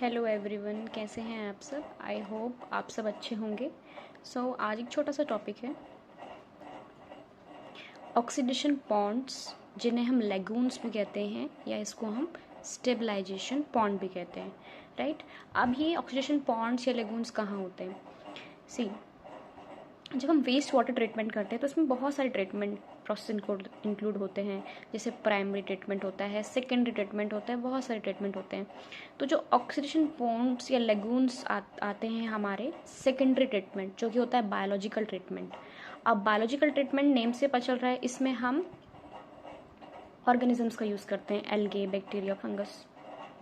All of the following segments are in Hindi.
हेलो एवरीवन, कैसे हैं आप सब। आई होप आप सब अच्छे होंगे। आज एक छोटा सा टॉपिक है ऑक्सीडेशन पॉन्ड्स, जिन्हें हम लेगून्स भी कहते हैं या इसको हम स्टेबलाइजेशन पॉन्ड भी कहते हैं, राइट। अब ये ऑक्सीडेशन पॉन्ड्स या लेगून्स कहाँ होते हैं। सी, जब हम वेस्ट वाटर ट्रीटमेंट करते हैं तो उसमें बहुत सारे ट्रीटमेंट प्रोसेस इंक्लूड होते हैं। जैसे प्राइमरी ट्रीटमेंट होता है, सेकेंडरी ट्रीटमेंट होता है, बहुत सारे ट्रीटमेंट होते हैं। तो जो ऑक्सीडेशन पॉन्ड्स या लेगून्स आते हैं हमारे सेकेंडरी ट्रीटमेंट, जो कि होता है बायोलॉजिकल ट्रीटमेंट। अब बायोलॉजिकल ट्रीटमेंट नेम से पता चल रहा है, इसमें हम ऑर्गेनिजम्स का यूज़ करते हैं, एल्गे, बैक्टीरिया, फंगस,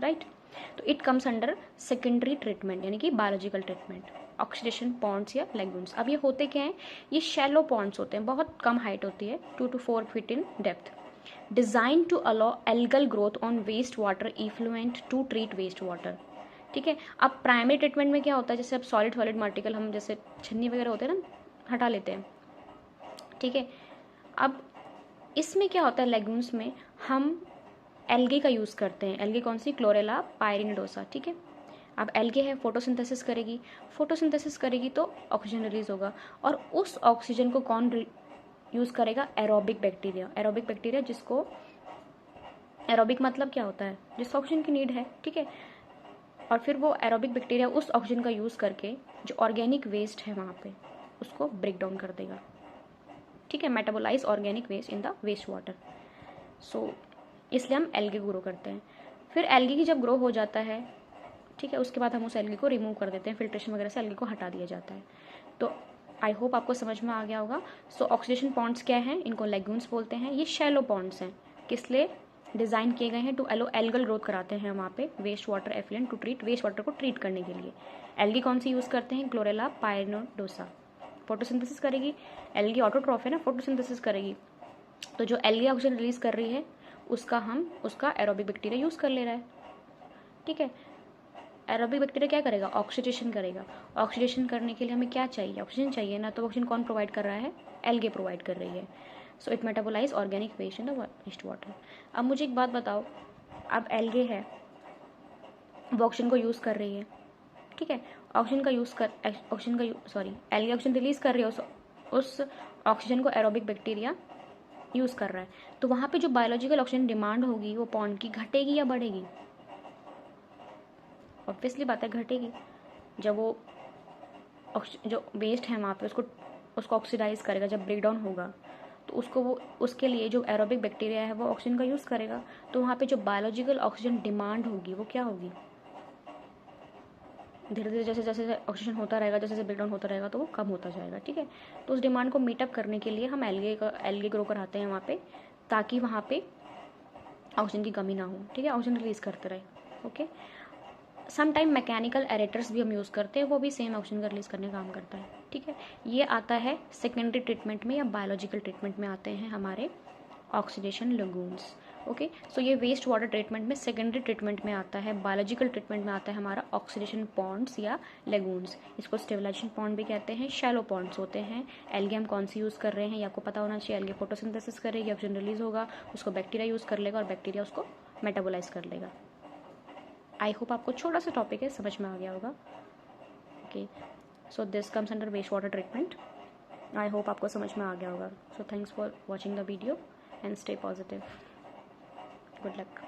राइट। तो it comes under secondary treatment, यानी कि बायोलॉजिकल ट्रीटमेंट, ऑक्सीडेशन पॉन्ड्स या लेगून्स। अब ये होते क्या हैं, ये शैलो पॉन्ड्स होते हैं, बहुत कम हाइट होती है, 2 to 4 feet in depth, design to allow algal growth on waste water effluent to treat waste water. ठीक है। अब प्राइमरी ट्रीटमेंट में क्या होता है, जैसे अब सॉलिड पार्टिकल हम जैसे छन्नी वगैरह होते हैं ना, हटा लेते हैं, ठीक है। अब इसमें क्या होता है, लेगून्स में हम एल्गे का यूज़ करते हैं। एल्गे कौन सी, क्लोरेला पायरिनिडोसा, ठीक है। अब एल्गे है, फोटोसिंथेसिस करेगी तो ऑक्सीजन रिलीज होगा, और उस ऑक्सीजन को कौन यूज़ करेगा, एरोबिक बैक्टीरिया, जिसको एरोबिक मतलब क्या होता है, जिसको ऑक्सीजन की नीड है, ठीक है। और फिर वो एरोबिक बैक्टीरिया उस ऑक्सीजन का यूज़ करके जो ऑर्गेनिक वेस्ट है वहाँ पे उसको ब्रेक डाउन कर देगा, ठीक है, metabolise organic waste in the waste water. So इसलिए हम एल्गे ग्रो करते हैं। फिर एल्गे की जब ग्रो हो जाता है, ठीक है, उसके बाद हम उस एल्गे को रिमूव कर देते हैं, फिल्ट्रेशन वगैरह से एल्गे को हटा दिया जाता है। तो आई होप आपको समझ में आ गया होगा। ऑक्सीडेशन पॉन्ड्स क्या हैं, इनको लेगून्स बोलते हैं। ये शैलो पॉन्ड्स हैं, किस लिए डिज़ाइन किए गए हैं, टू एलो एल्गल ग्रोथ कराते हैं वहाँ पे waste water effluent, to treat waste water को ट्रीट करने के लिए। एल्गी कौन सी यूज़ करते हैं, क्लोरेला पायरिनिडोसा। फोटोसिंथेसिस करेगी, एल्गी ऑटोट्रॉफ है ना, फोटोसिंथेसिस करेगी, तो जो एल्गी ऑक्सीजन रिलीज कर रही है उसका एरोबिक बैक्टीरिया यूज़ कर ले रहा है, ठीक है। एरोबिक बैक्टीरिया क्या करेगा, ऑक्सीडेशन करेगा। ऑक्सीडेशन करने के लिए हमें क्या चाहिए, ऑक्सीजन चाहिए ना, तो ऑक्सीजन कौन प्रोवाइड कर रहा है, एल्गे प्रोवाइड कर रही है। So it metabolize organic waste in the waste water. अब मुझे एक बात बताओ, अब एल्गे है, वो ऑक्सीजन को यूज़ कर रही है, ठीक है। एल्गे ऑक्सीजन रिलीज कर रही है, उस ऑक्सीजन को एरोबिक बैक्टीरिया यूज़ कर रहा है। तो वहाँ पे जो बायोलॉजिकल ऑक्सीजन डिमांड होगी वो पॉन्ड की घटेगी या बढ़ेगी, ऑब्वियसली बात है घटेगी। जब वो जो वेस्ट है वहाँ पे उसको ऑक्सीडाइज करेगा, जब ब्रेक डाउन होगा तो उसके लिए जो एरोबिक बैक्टीरिया है वो ऑक्सीजन का यूज़ करेगा, तो वहाँ पे जो बायोलॉजिकल ऑक्सीजन डिमांड होगी वो क्या होगी, धीरे धीरे जैसे जैसे ऑक्सीजन होता रहेगा, जैसे जैसे ब्रेक डाउन होता रहेगा तो वो कम होता जाएगा, ठीक है। तो उस डिमांड को मीटअप करने के लिए हम एल्गे ग्रो कराते हैं वहाँ पे, ताकि वहाँ पे ऑक्सीजन की कमी ना हो, ठीक है, ऑक्सीजन रिलीज करते रहे, okay. Some time mechanical aerators भी हम यूज़ करते हैं, वो भी सेम ऑक्सीजन का रिलीज करने का काम करता है, ठीक है। ये आता है सेकेंडरी ट्रीटमेंट में या बायोलॉजिकल ट्रीटमेंट में आते हैं हमारे ऑक्सीडेशन लेगून्स, ओके। सो ये वेस्ट वाटर ट्रीटमेंट में सेकेंडरी ट्रीटमेंट में आता है, बायोलॉजिकल ट्रीटमेंट में आता है हमारा ऑक्सीडेशन पॉन्ड्स या लेगून्स। इसको स्टेबलाइजेशन पॉन्ड भी कहते हैं। शैलो पॉन्ड्स होते हैं। एल्गे हम कौन सी यूज़ कर रहे हैं ये आपको पता होना चाहिए। एल्गे फोटोसिंथेसिस करेगी, ऑक्सीजन रिलीज होगा, उसको बैक्टीरिया यूज़ कर लेगा और बैक्टीरिया उसको मेटाबोलाइज कर लेगा। आई होप आपको छोटा सा टॉपिक है, समझ में आ गया होगा, okay. So this comes under waste water treatment. I hope आपको समझ में आ गया होगा। So thanks for watching the video and stay positive. Good luck.